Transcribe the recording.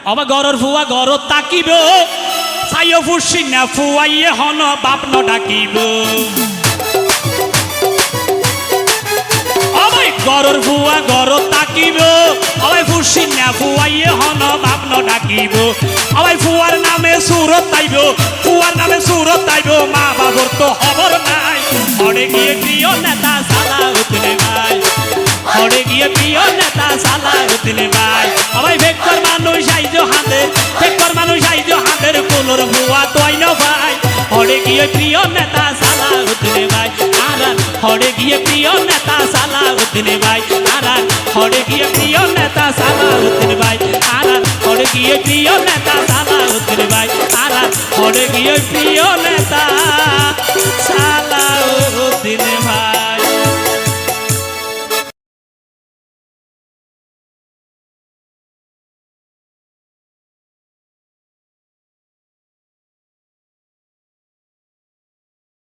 আবার গরর ফুয়া গরর তাকিব সাইও ফুসি না ফুয়াইয়ে হন বাপ ন ডাকিব অবাই গরর ফুয়া গরর তাকিব অবাই ফুসি না ফুয়াইয়ে হন বাপ ন ডাকিব অবাই ফুয়ার নামে সুরত তাইব ফুয়ার নামে সুরত তাইব মা বাবর তো খবর নাই হরে গিয়ে প্রিয় নেতা সালাউদ্দিন ভাই হরে গিয়ে প্রিয় নেতা সালাউদ্দিন ভাই অবাই ভেক্টর মানুষ আইজো হাতের ভেক্টর মানুষ আইজো হাতের কোলর ভুয়া তোই ন ভাই হরে গিয়ে প্রিয় নেতা সালাউদ্দিন ভাই আর হরে গিয়ে প্রিয় নেতা সালাউদ্দিন ভাই আর হরে গিয়ে প্রিয় নেতা সালাউদ্দিন ভাই আর হরে গিয়ে প্রিয় নেতা সালাউদ্দিন ভাই আর হরে গিয়ে প্রিয় নেতা